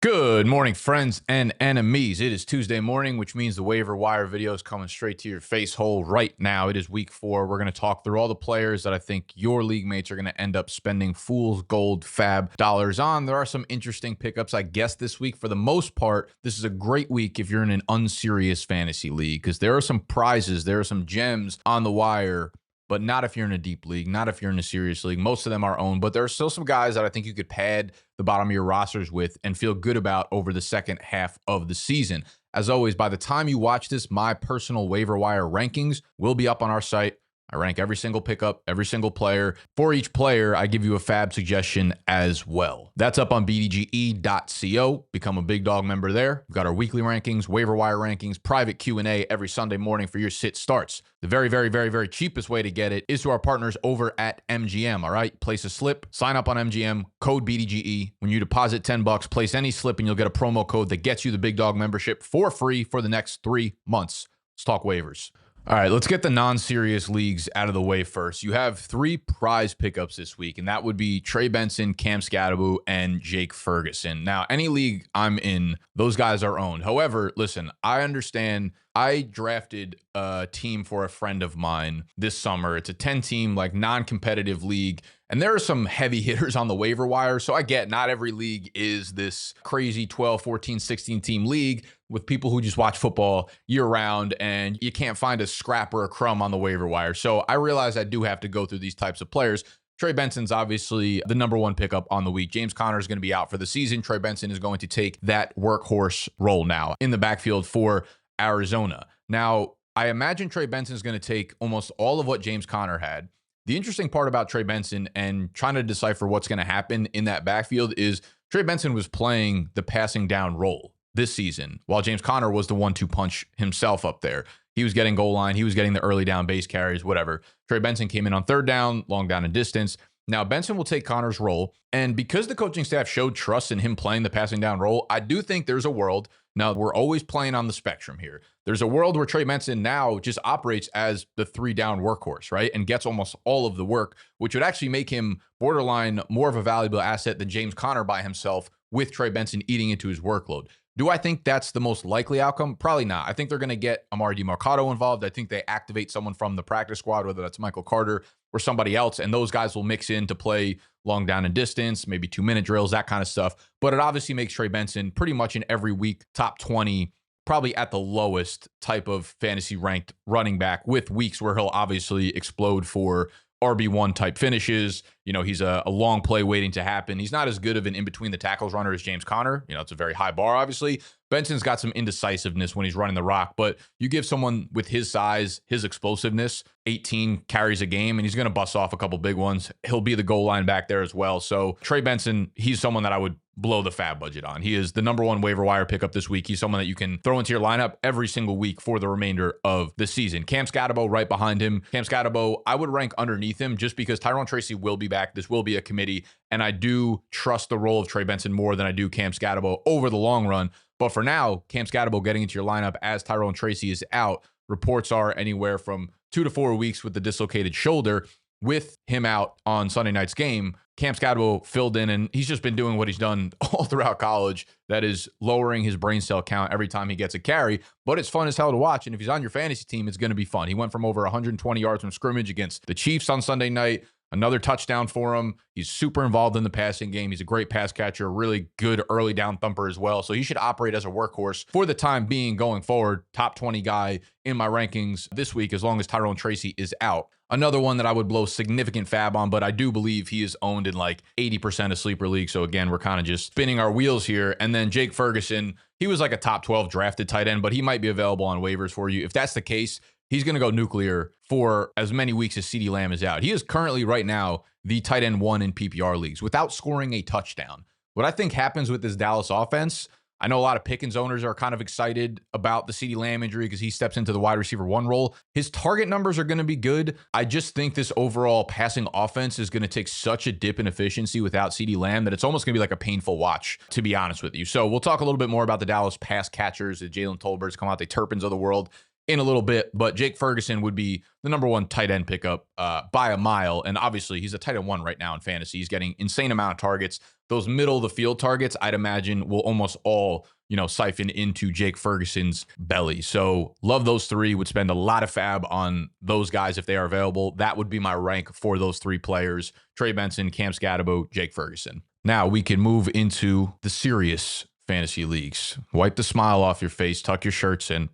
Good morning, friends and enemies. It is Tuesday morning, which means the waiver wire video is coming straight to your face hole right now. It is week 4. We're going to talk through all the players that I think your league mates are going to end up spending fool's gold fab dollars on. There are some interesting pickups, I guess, this week. For the most part, this is a great week if you're in an unserious fantasy league because there are some prizes, there are some gems on the wire, but not if you're in a deep league, not if you're in a serious league. Most of them are owned, but there are still some guys that I think you could pad the bottom of your rosters with and feel good about over the second half of the season. As always, by the time you watch this, my personal waiver wire rankings will be up on our site. I rank every single pickup, every single player. For each player, I give you a fab suggestion as well. That's up on BDGE.co. Become a Big Dog member there. We've got our weekly rankings, waiver wire rankings, private Q&A every Sunday morning for your sit starts. The very cheapest way to get it is to our partners over at MGM, all right? Place a slip, sign up on MGM, code BDGE. When you deposit $10, place any slip and you'll get a promo code that gets you the Big Dog membership for free for the next 3 months. Let's talk waivers. All right, let's get the non-serious leagues out of the way first. You have 3 prize pickups this week, and that would be Trey Benson, Cam Skattebo, and Jake Ferguson. Now, any league I'm in, those guys are owned. However, listen, I understand. I drafted a team for a friend of mine this summer. It's a 10-team, like, non-competitive league, and there are some heavy hitters on the waiver wire. So I get not every league is this crazy 12, 14, 16-team league with people who just watch football year-round, and you can't find a scrap or a crumb on the waiver wire. So I realize I do have to go through these types of players. Trey Benson's obviously the number 1 pickup on the week. James Conner is going to be out for the season. Trey Benson is going to take that workhorse role now in the backfield for Arizona. Now, I imagine Trey Benson is going to take almost all of what James Conner had. The interesting part about Trey Benson and trying to decipher what's going to happen in that backfield is Trey Benson was playing the passing down role this season, while James Conner was the 1-2 punch himself up there. He was getting goal line. He was getting the early down base carries, whatever. Trey Benson came in on third down, long down and distance. Now, Benson will take Conner's role. And because the coaching staff showed trust in him playing the passing down role, I do think there's a world. Now, we're always playing on the spectrum here. There's a world where Trey Benson now just operates as the 3-down workhorse, right? And gets almost all of the work, which would actually make him borderline more of a valuable asset than James Conner by himself with Trey Benson eating into his workload. Do I think that's the most likely outcome? Probably not. I think they're going to get Amari DeMarcado involved. I think they activate someone from the practice squad, whether that's Michael Carter or somebody else, and those guys will mix in to play long down and distance, maybe 2-minute drills, that kind of stuff. But it obviously makes Trey Benson pretty much in every week top 20, probably at the lowest type of fantasy ranked running back, with weeks where he'll obviously explode for RB1 type finishes. You know, he's a long play waiting to happen. He's not as good of an in-between the tackles runner as James Conner. You know, it's a very high bar, obviously. Benson's got some indecisiveness when he's running the rock, but you give someone with his size, his explosiveness, 18 carries a game, and he's going to bust off a couple big ones. He'll be the goal line back there as well. So Trey Benson, he's someone that I would blow the fab budget on. He is the number 1 waiver wire pickup this week. He's someone that you can throw into your lineup every single week for the remainder of the season. Cam Skattebo right behind him. Cam Skattebo, I would rank underneath him just because Tyrone Tracy will be back. This will be a committee, and I do trust the role of Trey Benson more than I do Cam Skattebo over the long run. But for now, Cam Skattebo getting into your lineup as Tyrone Tracy is out. Reports are anywhere from 2 to 4 weeks with the dislocated shoulder. With him out on Sunday night's game, Cam Skattebo filled in, and he's just been doing what he's done all throughout college. That is lowering his brain cell count every time he gets a carry. But it's fun as hell to watch, and if he's on your fantasy team, it's going to be fun. He went from over 120 yards from scrimmage against the Chiefs on Sunday night. Another touchdown for him. He's super involved in the passing game. He's a great pass catcher, really good early down thumper as well. So he should operate as a workhorse for the time being going forward. Top 20 guy in my rankings this week as long as Tyrone Tracy is out. Another one that I would blow significant fab on, but I do believe he is owned in like 80% of sleeper leagues. So again, we're kind of just spinning our wheels here. And then Jake Ferguson, he was like a top 12 drafted tight end, but he might be available on waivers for you. If that's the case, he's going to go nuclear for as many weeks as CeeDee Lamb is out. He is currently right now the tight end 1 in PPR leagues without scoring a touchdown. What I think happens with this Dallas offense, I know a lot of Pickens owners are kind of excited about the CeeDee Lamb injury because he steps into the wide receiver 1 role. His target numbers are going to be good. I just think this overall passing offense is going to take such a dip in efficiency without CeeDee Lamb that it's almost going to be like a painful watch, to be honest with you. So we'll talk a little bit more about the Dallas pass catchers, the Jalen Tolberts, kavonte Turpins of the world in a little bit, but Jake Ferguson would be the number one tight end pickup by a mile. And obviously, he's a tight end one right now in fantasy. He's getting insane amount of targets. Those middle of the field targets, I'd imagine, will almost all, siphon into Jake Ferguson's belly. So love those three. Would spend a lot of fab on those guys if they are available. That would be my rank for those three players: Trey Benson, Cam Skattebo, Jake Ferguson. Now we can move into the serious fantasy leagues. Wipe the smile off your face, tuck your shirts in.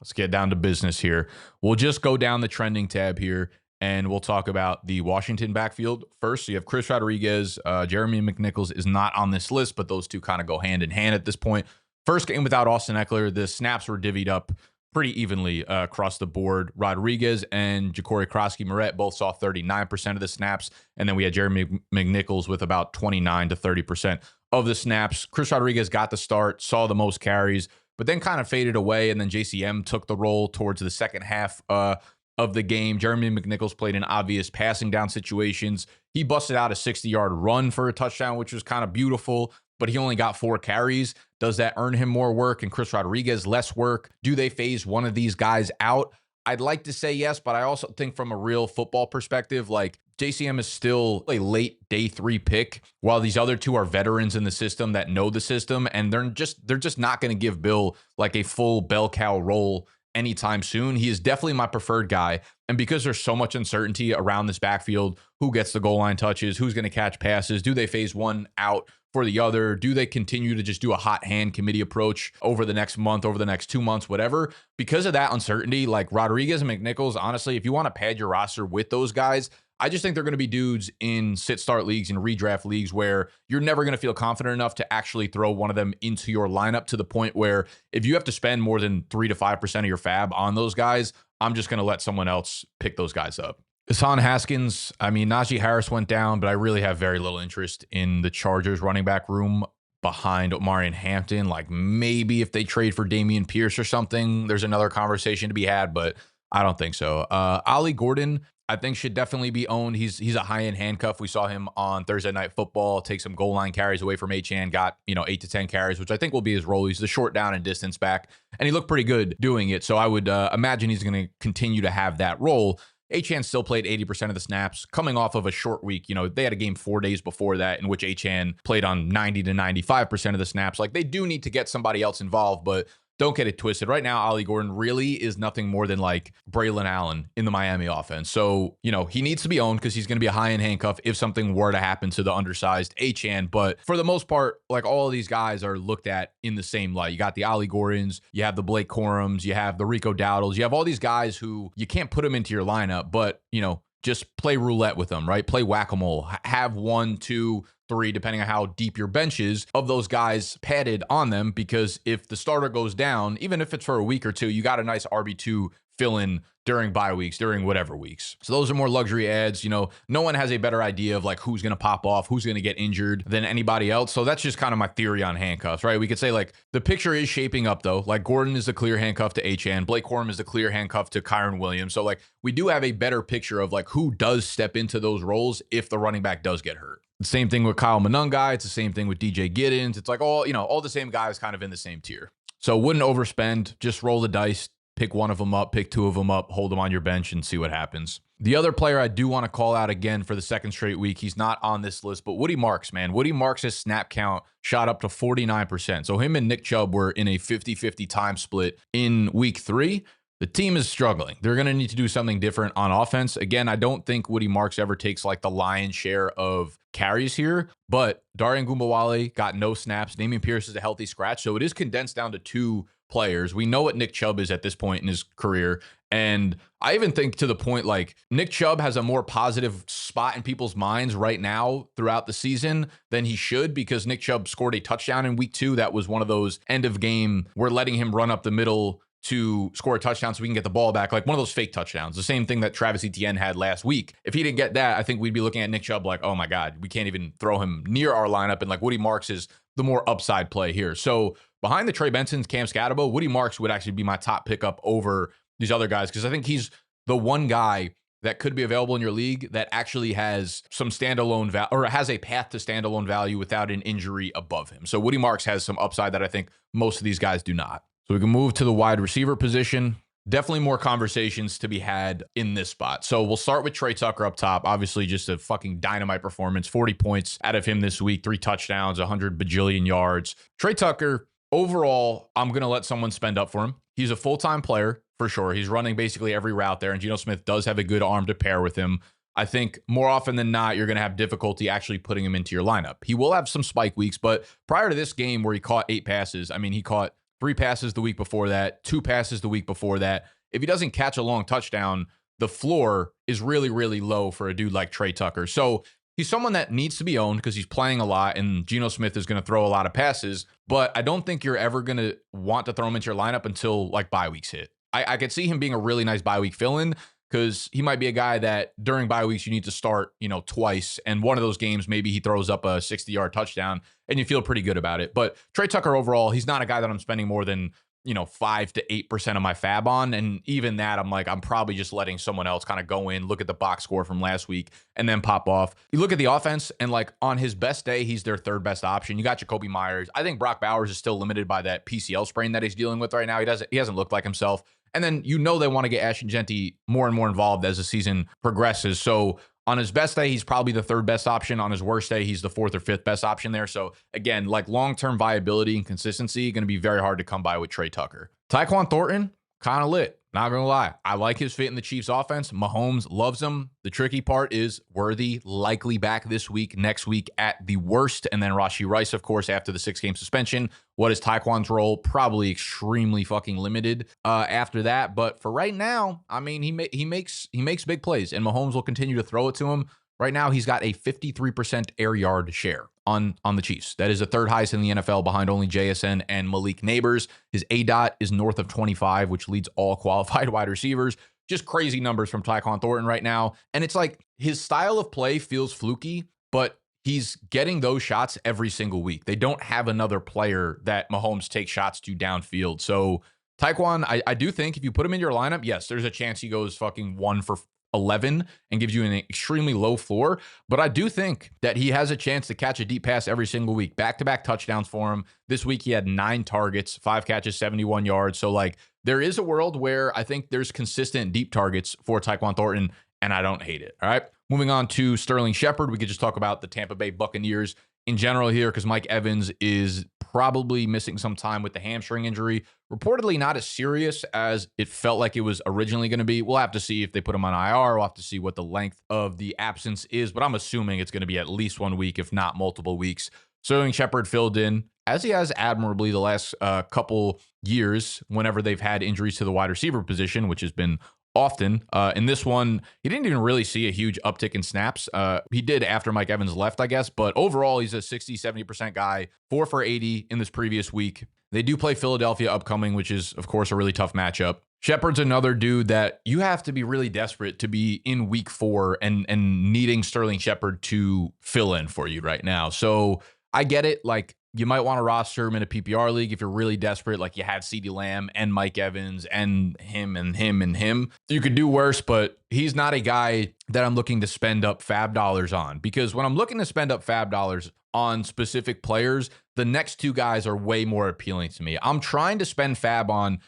Let's get down to business here. We'll just go down the trending tab here, and we'll talk about the Washington backfield first. So you have Chris Rodriguez. Jeremy McNichols is not on this list, but those two kind of go hand in hand at this point. First game without Austin Eckler, the snaps were divvied up pretty evenly across the board. Rodriguez and Ja'Cory Krosky-Moret both saw 39% of the snaps, and then we had Jeremy McNichols with about 29 to 30% of the snaps. Chris Rodriguez got the start, saw the most carries, but then kind of faded away, and then JCM took the role towards the second half of the game. Jeremy McNichols played in obvious passing down situations. He busted out a 60-yard run for a touchdown, which was kind of beautiful, but he only got 4 carries. Does that earn him more work and Chris Rodriguez less work? Do they phase one of these guys out? I'd like to say yes, but I also think from a real football perspective, like JCM is still a late day 3 pick, while these other two are veterans in the system that know the system, and they're just not going to give Bill like a full bell cow role anytime soon. He is definitely my preferred guy. And because there's so much uncertainty around this backfield, who gets the goal line touches, who's going to catch passes, do they phase one out for the other? Do they continue to just do a hot hand committee approach over the next month, over the next 2 months, whatever? Because of that uncertainty, like Rodriguez and McNichols, honestly, if you want to pad your roster with those guys, I just think they're going to be dudes in sit-start leagues and redraft leagues where you're never going to feel confident enough to actually throw one of them into your lineup, to the point where if you have to spend more than 3 to 5% of your fab on those guys, I'm just going to let someone else pick those guys up. Hassan, Haskins, I mean, Najee Harris went down, but I really have very little interest in the Chargers running back room behind Omari and Hampton. Like maybe if they trade for Dameon Pierce or something, there's another conversation to be had, but I don't think so. Ollie Gordon, I think, should definitely be owned. He's a high-end handcuff. We saw him on Thursday Night Football take some goal line carries away from Achane, got 8 to 10 carries, which I think will be his role. He's the short down and distance back, and he looked pretty good doing it. So I would imagine he's going to continue to have that role. Achane still played 80% of the snaps, coming off of a short week. They had a game 4 days before that in which Achane played on 90 to 95% of the snaps. Like, they do need to get somebody else involved, but don't get it twisted. Right now, Ollie Gordon really is nothing more than like Braylon Allen in the Miami offense. So, he needs to be owned because he's going to be a high-end handcuff if something were to happen to the undersized Achane. But for the most part, like, all of these guys are looked at in the same light. You got the Ollie Gordons, you have the Blake Corums, you have the Rico Dowdles, you have all these guys who you can't put them into your lineup, but, just play roulette with them, right? Play whack-a-mole. Have 1, 2, 3, depending on how deep your bench is, of those guys padded on them, because if the starter goes down, even if it's for a week or two, you got a nice RB2 fill in during bye weeks, during whatever weeks. So those are more luxury ads. No one has a better idea of like who's going to pop off, who's going to get injured than anybody else. So that's just kind of my theory on handcuffs, right? We could say like the picture is shaping up though. Like Gordon is the clear handcuff to Achane. Blake Corum is the clear handcuff to Kyron Williams. So like we do have a better picture of like who does step into those roles if the running back does get hurt. The same thing with Kyle Monungai. It's the same thing with DJ Giddens. It's like all the same guys kind of in the same tier. So wouldn't overspend, just roll the dice. Pick one of them up, pick 2 of them up, hold them on your bench and see what happens. The other player I do want to call out again for the second straight week, he's not on this list, but Woody Marks, man. Woody Marks' snap count shot up to 49%. So him and Nick Chubb were in a 50-50 time split in week 3. The team is struggling. They're going to need to do something different on offense. Again, I don't think Woody Marks ever takes like the lion's share of carries here, but Darian Gumbawale got no snaps. Dameon Pierce is a healthy scratch. So it is condensed down to 2 players. We know what Nick Chubb is at this point in his career. And I even think to the point like Nick Chubb has a more positive spot in people's minds right now throughout the season than he should, because Nick Chubb scored a touchdown in week 2. That was one of those end of game, we're letting him run up the middle to score a touchdown so we can get the ball back, like one of those fake touchdowns. The same thing that Travis Etienne had last week. If he didn't get that, I think we'd be looking at Nick Chubb like, oh my God, we can't even throw him near our lineup. And like Woody Marks is the more upside play here. So behind the Trey Bensons, Cam Skattebo, Woody Marks would actually be my top pickup over these other guys, because I think he's the one guy that could be available in your league that actually has some standalone value, or has a path to standalone value without an injury above him. So Woody Marks has some upside that I think most of these guys do not. So we can move to the wide receiver position. definitely more conversations to be had in this spot. So we'll start with Trey Tucker up top. Obviously, just a fucking dynamite performance. 40 points out of him this week, 3 touchdowns, 100 bajillion yards. Trey Tucker, overall, I'm going to let someone spend up for him. He's a full-time player for sure. He's running basically every route there, and Geno Smith does have a good arm to pair with him. I think more often than not, you're going to have difficulty actually putting him into your lineup. He will have some spike weeks, but prior to this game where he caught 8 passes, I mean, he caught 3 passes the week before that, 2 passes the week before that. If he doesn't catch a long touchdown, the floor is really, really low for a dude like Trey Tucker. So he's someone that needs to be owned because he's playing a lot, and Geno Smith is going to throw a lot of passes, but I don't think you're ever going to want to throw him into your lineup until like bye weeks hit. I could see him being a really nice bye week fill-in, because he might be a guy that during bye weeks you need to start, twice. And one of those games, maybe he throws up a 60-yard touchdown and you feel pretty good about it. But Trey Tucker overall, he's not a guy that I'm spending more than, 5 to 8% of my fab on. And even that, I'm probably just letting someone else kind of go in, look at the box score from last week, and then pop off. You look at the offense, and like on his best day, he's their 3rd best option. You got Jacoby Myers. I think Brock Bowers is still limited by that PCL sprain that he's dealing with right now. He hasn't looked like himself. And then they want to get Ashton Genty more and more involved as the season progresses. So on his best day, he's probably the 3rd best option. On his worst day, he's the 4th or 5th best option there. So again, like long-term viability and consistency, going to be very hard to come by with Trey Tucker. Tyquan Thornton, kind of lit. Not going to lie. I like his fit in the Chiefs offense. Mahomes loves him. The tricky part is Worthy likely back this week, next week at the worst. And then Rashee Rice, of course, after the 6-game suspension. What is Tyquan's role? Probably extremely fucking limited after that. But for right now, I mean, he makes big plays, and Mahomes will continue to throw it to him. Right now, he's got a 53% air yard share on the Chiefs. That is the 3rd highest in the NFL, behind only JSN and Malik Neighbors. His ADOT is north of 25, which leads all qualified wide receivers. Just crazy numbers from Tyquan Thornton right now. And it's like his style of play feels fluky, but he's getting those shots every single week. They don't have another player that Mahomes takes shots to downfield. So Tyquan, I do think if you put him in your lineup, yes, there's a chance he goes fucking 1 for 11 and gives you an extremely low floor. But I do think that he has a chance to catch a deep pass every single week. Back-to-back touchdowns for him. This week he had 9 targets, 5 catches, 71 yards. So like there is a world where I think there's consistent deep targets for Tyquan Thornton, and I don't hate it. All right. Moving on to Sterling Shepard. We could just talk about the Tampa Bay Buccaneers in general here, because Mike Evans is probably missing some time with the hamstring injury. Reportedly not as serious as it felt like it was originally going to be. We'll have to see if they put him on IR. We'll have to see what the length of the absence is, but I'm assuming it's going to be at least 1 week, if not multiple weeks. Sterling Shepard filled in, as he has admirably the last couple years whenever they've had injuries to the wide receiver position, which has been often. In this one, he didn't even really see a huge uptick in snaps. He did after Mike Evans left, I guess, but overall, he's a 60-70% guy, 4 for 80 in this previous week. They do play Philadelphia upcoming, which is, of course, a really tough matchup. Shepard's another dude that you have to be really desperate to be in week 4 and needing Sterling Shepard to fill in for you right now. So I get it. Like, you might want to roster him in a PPR league if you're really desperate, like you had CeeDee Lamb and Mike Evans and him and him and him. You could do worse, but he's not a guy that I'm looking to spend up fab dollars on, because when I'm looking to spend up fab dollars on specific players, the next 2 guys are way more appealing to me. I'm trying to spend fab on,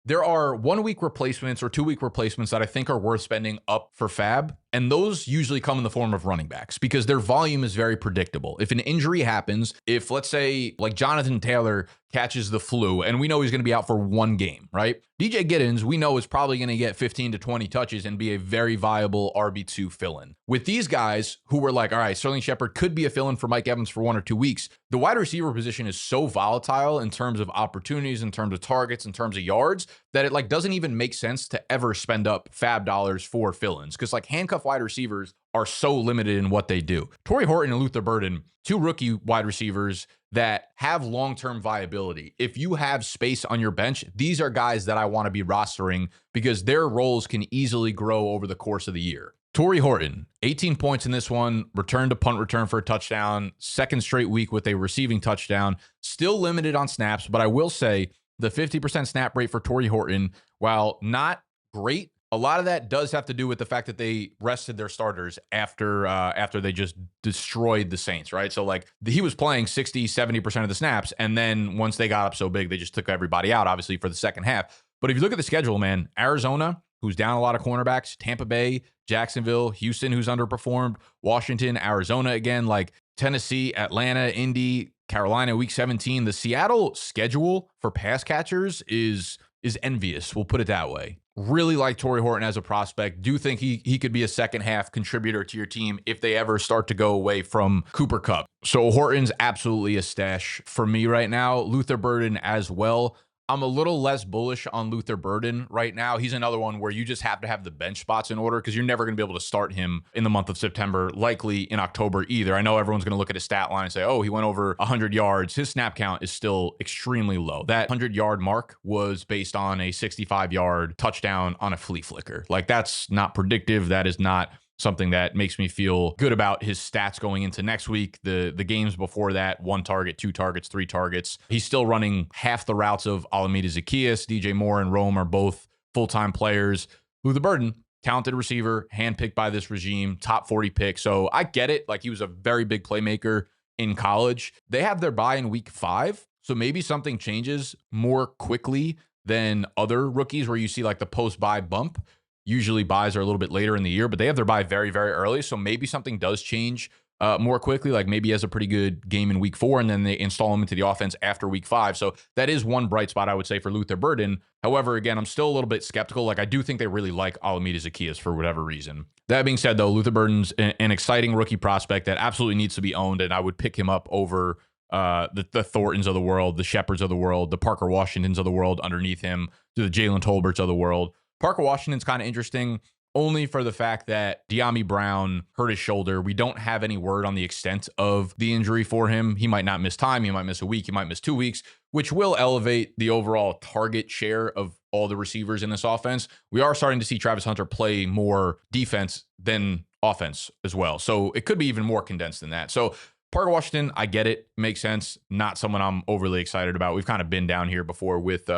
there are 1 week replacements or 2 week replacements that I think are worth spending up for fab. And those usually come in the form of running backs because their volume is very predictable. If an injury happens, if let's say like Jonathan Taylor catches the flu and we know he's going to be out for 1 game, right? DJ Giddens, we know is probably going to get 15 to 20 touches and be a very viable RB2 fill-in. With these guys who were like, all right, Sterling Shepard could be a fill-in for Mike Evans for 1 or 2 weeks. The wide receiver position is so volatile in terms of opportunities, in terms of targets, in terms of yards, that it like doesn't even make sense to ever spend up fab dollars for fill-ins, because like handcuff wide receivers are so limited in what they do. Torrey Horton and Luther Burden, 2 rookie wide receivers that have long-term viability. If you have space on your bench, these are guys that I want to be rostering because their roles can easily grow over the course of the year. Torrey Horton, 18 points in this one, returned to punt return for a touchdown, 2nd straight week with a receiving touchdown, still limited on snaps, but I will say the 50% snap rate for Torrey Horton, while not great, a lot of that does have to do with the fact that they rested their starters after they just destroyed the Saints, right? So like he was playing 60, 70% of the snaps. And then once they got up so big, they just took everybody out, obviously, for the second half. But if you look at the schedule, man, Arizona, who's down a lot of cornerbacks, Tampa Bay, Jacksonville, Houston, who's underperformed, Washington, Arizona again, like Tennessee, Atlanta, Indy, Carolina, week 17. The Seattle schedule for pass catchers is envious. We'll put it that way. Really like Tory Horton as a prospect. Do think he could be a second half contributor to your team if they ever start to go away from Cooper Kupp. So Horton's absolutely a stash for me right now. Luther Burden as well. I'm a little less bullish on Luther Burden right now. He's another one where you just have to have the bench spots in order because you're never going to be able to start him in the month of September, likely in October either. I know everyone's going to look at his stat line and say, oh, he went over 100 yards. His snap count is still extremely low. That 100-yard mark was based on a 65-yard touchdown on a flea flicker. Like, that's not predictive. That is not something that makes me feel good about his stats going into next week. The games before that, 1 target, 2 targets, 3 targets. He's still running half the routes of Alameda Zacchaeus. DJ Moore and Rome are both full-time players. Luther Burden, talented receiver, handpicked by this regime, top 40 pick. So I get it. Like, he was a very big playmaker in college. They have their bye in week 5. So maybe something changes more quickly than other rookies where you see like the post-bye bump. Usually buys are a little bit later in the year, but they have their bye very, very early. So maybe something does change more quickly. Like, maybe he has a pretty good game in week 4 and then they install him into the offense after week 5. So that is one bright spot, I would say, for Luther Burden. However, again, I'm still a little bit skeptical. Like, I do think they really like Alameda Zacchaeus for whatever reason. That being said, though, Luther Burden's an exciting rookie prospect that absolutely needs to be owned. And I would pick him up over the Thorntons of the world, the Shepards of the world, the Parker Washingtons of the world underneath him, to the Jalen Tolberts of the world. Parker Washington's kind of interesting only for the fact that De'Ami Brown hurt his shoulder. We don't have any word on the extent of the injury for him. He might not miss time. He might miss a week. He might miss 2 weeks, which will elevate the overall target share of all the receivers in this offense. We are starting to see Travis Hunter play more defense than offense as well. So it could be even more condensed than that. So Parker Washington, I get it. Makes sense. Not someone I'm overly excited about. We've kind of been down here before with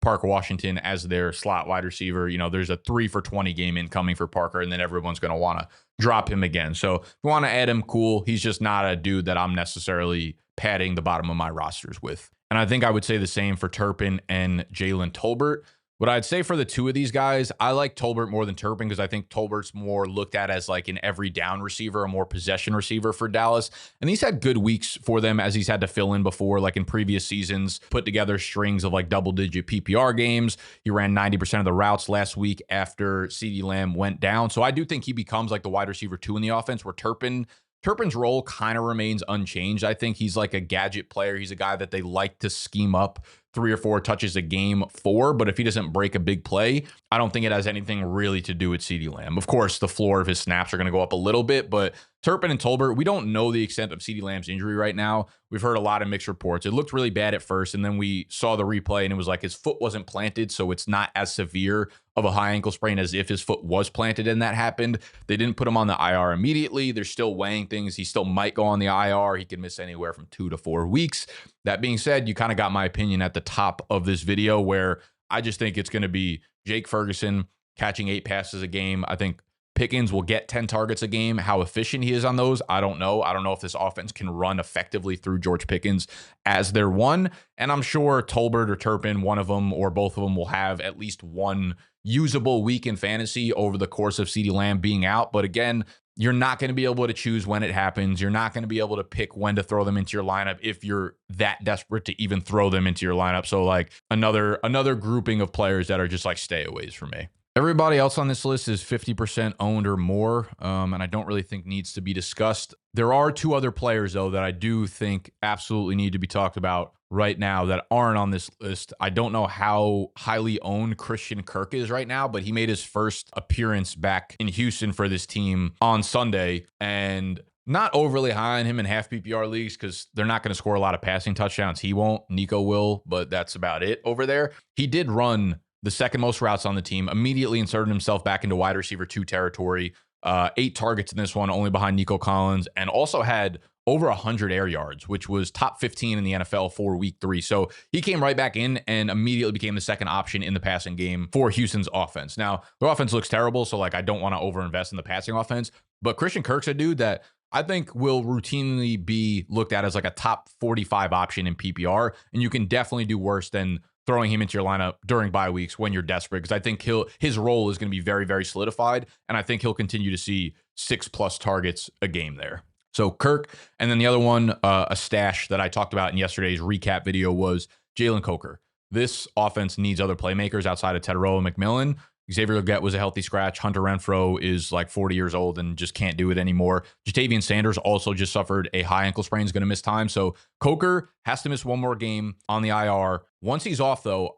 Parker Washington as their slot wide receiver. You know, there's a 3 for 20 game incoming for Parker, and then everyone's going to want to drop him again. So if you want to add him, cool. He's just not a dude that I'm necessarily padding the bottom of my rosters with. And I think I would say the same for Turpin and Jalen Tolbert. What I'd say for the two of these guys, I like Tolbert more than Turpin because I think Tolbert's more looked at as like an every down receiver, a more possession receiver for Dallas. And he's had good weeks for them as he's had to fill in before, like in previous seasons, put together strings of like double-digit PPR games. He ran 90% of the routes last week after CeeDee Lamb went down. So I do think he becomes like the wide receiver 2 in the offense, where Turpin's role kind of remains unchanged. I think he's like a gadget player. He's a guy that they like to scheme up 3 or 4 touches a game for, but if he doesn't break a big play, I don't think it has anything really to do with CeeDee Lamb. Of course, the floor of his snaps are going to go up a little bit, but Turpin and Tolbert, we don't know the extent of CeeDee Lamb's injury right now. We've heard a lot of mixed reports. It looked really bad at first, and then we saw the replay, and it was like his foot wasn't planted, so it's not as severe of a high ankle sprain as if his foot was planted and that happened. They didn't put him on the IR immediately. They're still weighing things. He still might go on the IR. He could miss anywhere from 2 to 4 weeks. That being said, you kind of got my opinion at the top of this video, where I just think it's going to be Jake Ferguson catching 8 passes a game. I think Pickens will get 10 targets a game. How efficient he is on those, I don't know. I don't know if this offense can run effectively through George Pickens as their one. And I'm sure Tolbert or Turpin, one of them or both of them, will have at least one usable week in fantasy over the course of CeeDee Lamb being out. But again, you're not going to be able to choose when it happens. You're not going to be able to pick when to throw them into your lineup if you're that desperate to even throw them into your lineup. So like another grouping of players that are just like stayaways for me. Everybody else on this list is 50% owned or more, and I don't really think needs to be discussed. There are 2 other players, though, that I do think absolutely need to be talked about right now that aren't on this list. I don't know how highly owned Christian Kirk is right now, but he made his first appearance back in Houston for this team on Sunday, and not overly high on him in half PPR leagues because they're not going to score a lot of passing touchdowns. He won't. Nico will, but that's about it over there. He did run the second most routes on the team, immediately inserted himself back into wide receiver 2 territory, 8 targets in this one, only behind Nico Collins, and also had over 100 air yards, which was top 15 in the NFL for week 3. So he came right back in and immediately became the second option in the passing game for Houston's offense. Now, the offense looks terrible, so like I don't want to overinvest in the passing offense, but Christian Kirk's a dude that I think will routinely be looked at as like a top 45 option in PPR. And you can definitely do worse than throwing him into your lineup during bye weeks when you're desperate, because I think his role is going to be very, very solidified. And I think he'll continue to see 6+ targets a game there. So Kirk, and then the other one, a stash that I talked about in yesterday's recap video was Jalen Coker. This offense needs other playmakers outside of Tedero and McMillan. Xavier Legette was a healthy scratch. Hunter Renfrow is like 40 years old and just can't do it anymore. Jatavian Sanders also just suffered a high ankle sprain, is going to miss time. So Coker has to miss one more game on the IR. Once he's off, though,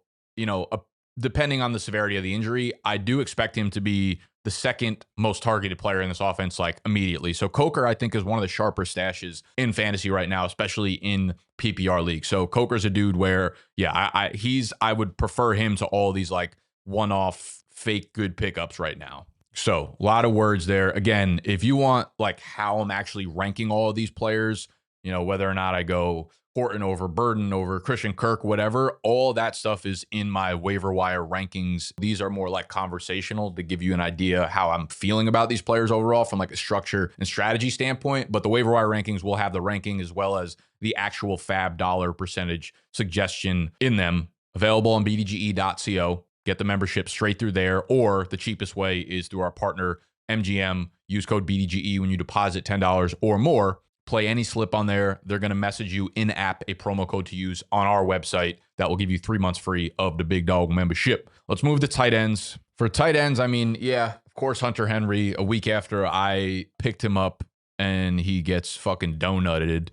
depending on the severity of the injury, I do expect him to be the second most targeted player in this offense, like immediately. So Coker, I think, is one of the sharper stashes in fantasy right now, especially in PPR leagues. So Coker's a dude where, yeah, I would prefer him to all these like one-off fake good pickups right now. So a lot of words there. Again, if you want like how I'm actually ranking all of these players, whether or not I go Horton over Burden over Christian Kirk, whatever, all that stuff is in my waiver wire rankings. These are more like conversational to give you an idea how I'm feeling about these players overall from like a structure and strategy standpoint. But the waiver wire rankings will have the ranking as well as the actual fab dollar percentage suggestion in them, available on bdge.co. Get the membership straight through there, or the cheapest way is through our partner MGM. Use code BDGE when you deposit $10 or more. Play any slip on there. They're going to message you in-app a promo code to use on our website that will give you 3 months free of the Big Dog membership. Let's move to tight ends. For tight ends, I mean, yeah, of course, Hunter Henry, a week after I picked him up and he gets fucking donutted.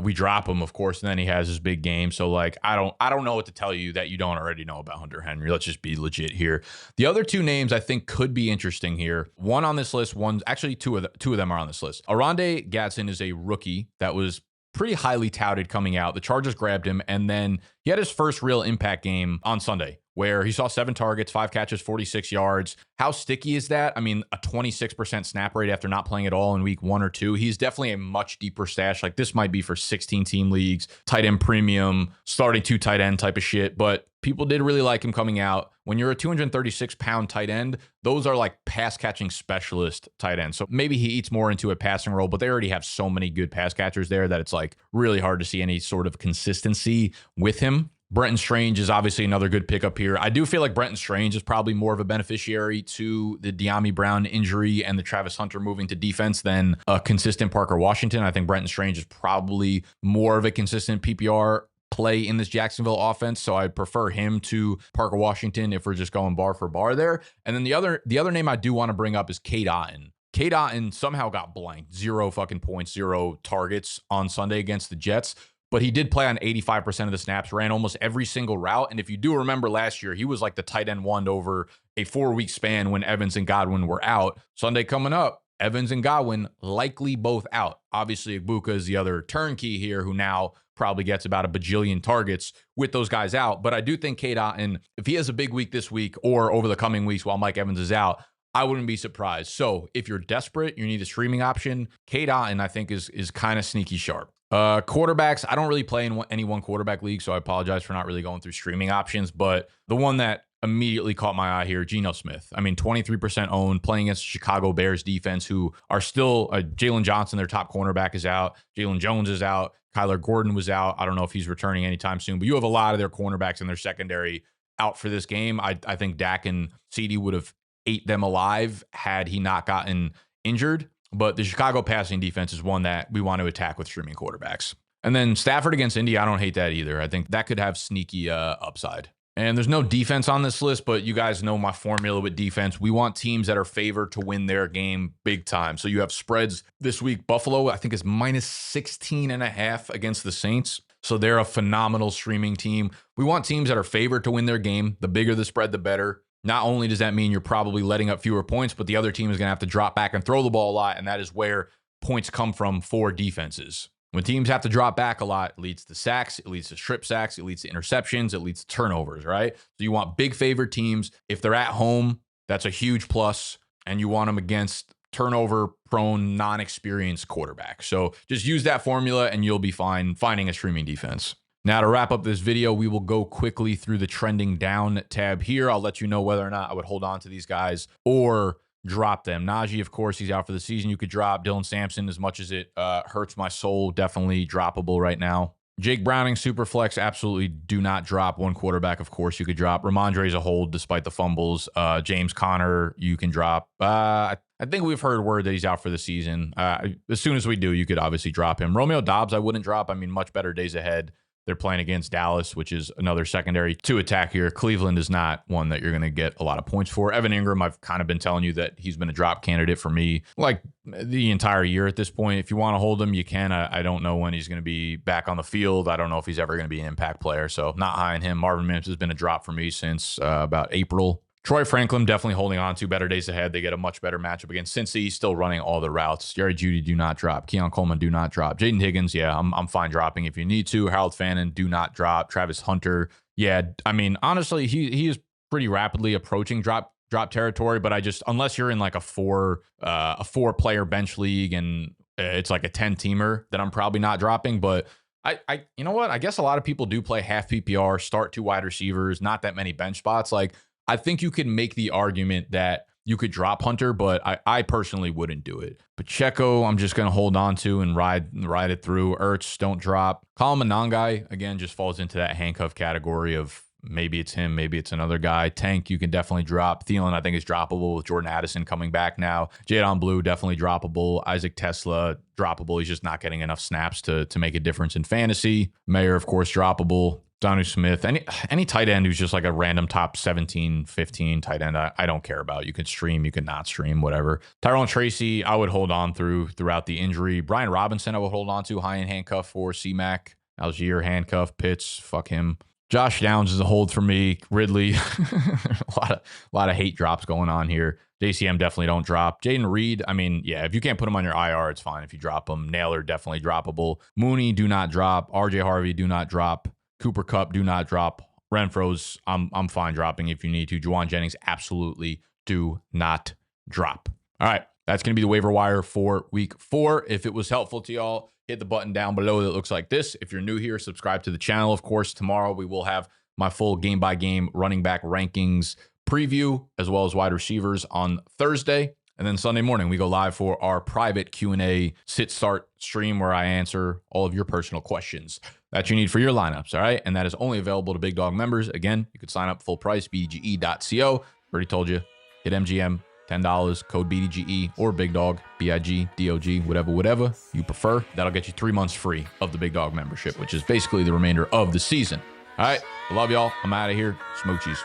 We drop him, of course, and then he has his big game. So like, I don't know what to tell you that you don't already know about Hunter Henry. Let's just be legit here. The other two names I think could be interesting here. One on this list, actually two of them are on this list. Oronde Gadsden is a rookie that was pretty highly touted coming out. The Chargers grabbed him, and then he had his first real impact game on Sunday, where he saw 7 targets, 5 catches, 46 yards. How sticky is that? I mean, a 26% snap rate after not playing at all in week 1 or 2. He's definitely a much deeper stash. Like, this might be for 16-team leagues, tight end premium, starting 2 tight end type of shit. But people did really like him coming out. When you're a 236-pound tight end, those are like pass-catching specialist tight ends. So maybe he eats more into a passing role, but they already have so many good pass catchers there that it's like really hard to see any sort of consistency with him. Brenton Strange is obviously another good pickup here. I do feel like Brenton Strange is probably more of a beneficiary to the De'Ami Brown injury and the Travis Hunter moving to defense than a consistent Parker Washington. I think Brenton Strange is probably more of a consistent PPR play in this Jacksonville offense, so I prefer him to Parker Washington if we're just going bar for bar there. And then the other name I do want to bring up is Cade Otton. Cade Otton somehow got blanked. 0 fucking points, 0 targets on Sunday against the Jets. But he did play on 85% of the snaps, ran almost every single route. And if you do remember last year, he was like the tight end 1 over a 4-week span when Evans and Godwin were out. Sunday coming up, Evans and Godwin likely both out. Obviously, Igbuka is the other turnkey here who now probably gets about a bajillion targets with those guys out. But I do think Cade Otton, if he has a big week this week or over the coming weeks while Mike Evans is out, I wouldn't be surprised. So if you're desperate, you need a streaming option, Cade Otton, I think, is kind of sneaky sharp. Quarterbacks, I don't really play in any one quarterback league, so I apologize for not really going through streaming options. But the one that immediately caught my eye here, Geno Smith. I mean, 23% owned, playing against Chicago Bears defense, who are still, Jalen Johnson, their top cornerback, is out. Jalen Jones is out. Kyler Gordon was out. I don't know if he's returning anytime soon, but you have a lot of their cornerbacks in their secondary out for this game. I think Dak and CD would have ate them alive had he not gotten injured. But the Chicago passing defense is one that we want to attack with streaming quarterbacks. And then Stafford against Indy, I don't hate that either. I think that could have sneaky upside. And there's no defense on this list, but you guys know my formula with defense. We want teams that are favored to win their game big time. So you have spreads this week. Buffalo, I think, is minus 16.5 against the Saints. So they're a phenomenal streaming team. We want teams that are favored to win their game. The bigger the spread, the better. Not only does that mean you're probably letting up fewer points, but the other team is going to have to drop back and throw the ball a lot. And that is where points come from for defenses. When teams have to drop back a lot, it leads to sacks, it leads to strip sacks, it leads to interceptions, it leads to turnovers, right? So you want big favored teams. If they're at home, that's a huge plus, and you want them against turnover-prone, non-experienced quarterbacks. So just use that formula, and you'll be fine finding a streaming defense. Now, to wrap up this video, we will go quickly through the trending down tab here. I'll let you know whether or not I would hold on to these guys or drop them. Najee, of course, he's out for the season. You could drop Dylan Sampson, as much as it hurts my soul. Definitely droppable right now. Jake Browning, super flex, absolutely do not drop. One quarterback, of course, you could drop. Ramondre's a hold despite the fumbles. James Conner, you can drop. I think we've heard word that he's out for the season. As soon as we do, you could obviously drop him. Romeo Doubs, I wouldn't drop. I mean, much better days ahead. They're playing against Dallas, which is another secondary to attack here. Cleveland is not one that you're going to get a lot of points for. Evan Ingram, I've kind of been telling you that he's been a drop candidate for me like the entire year at this point. If you want to hold him, you can. I don't know when he's going to be back on the field. I don't know if he's ever going to be an impact player, so not high on him. Marvin Mims has been a drop for me since about April. Troy Franklin, definitely holding on to. Better days ahead. They get a much better matchup against Cincy. He's still running all the routes. Jerry Jeudy, do not drop. Keon Coleman, do not drop. Jaden Higgins, yeah, I'm fine dropping if you need to. Harold Fannin, do not drop. Travis Hunter, yeah, I mean, honestly, he is pretty rapidly approaching drop territory, but I just, unless you're in like a four player bench league and it's like a 10-teamer, then I'm probably not dropping. But I you know what? I guess a lot of people do play half PPR, start 2 wide receivers, not that many bench spots. Like, I think you can make the argument that you could drop Hunter, but I personally wouldn't do it. Pacheco, I'm just going to hold on to and ride it through. Ertz, don't drop. Colin Monangai, again, just falls into that handcuff category of maybe it's him, maybe it's another guy. Tank, you can definitely drop. Thielen, I think, is droppable with Jordan Addison coming back now. Jadon Blue, definitely droppable. Isaac Tesla, droppable. He's just not getting enough snaps to make a difference in fantasy. Mayer, of course, droppable. Donu Smith, any tight end who's just like a random top 17, 15 tight end, I don't care about. You can stream, you can not stream, whatever. Tyrone Tracy, I would hold on throughout the injury. Brian Robinson, I would hold on to high in handcuff for C-Mac. Algier, handcuff, Pitts, fuck him. Josh Downs is a hold for me. Ridley, a lot of hate drops going on here. JCM, definitely don't drop. Jaden Reed, I mean, yeah, if you can't put him on your IR, it's fine if you drop him. Naylor, definitely droppable. Mooney, do not drop. RJ Harvey, do not drop. Cooper Kupp, do not drop. Renfro's, I'm fine dropping if you need to. Juwan Jennings, absolutely do not drop. All right, that's going to be the waiver wire for week 4. If it was helpful to y'all, hit the button down below that looks like this. If you're new here, subscribe to the channel. Of course, tomorrow we will have my full game-by-game running back rankings preview, as well as wide receivers on Thursday. And then Sunday morning, we go live for our private Q&A sit-start stream where I answer all of your personal questions that you need for your lineups, all right? And that is only available to Big Dog members. Again, you could sign up full price, BDGE.co. Already told you, hit MGM, $10, code BDGE, or Big Dog, BIG, DOG, whatever you prefer. That'll get you 3 months free of the Big Dog membership, which is basically the remainder of the season. All right, I love y'all. I'm out of here. Smoochies.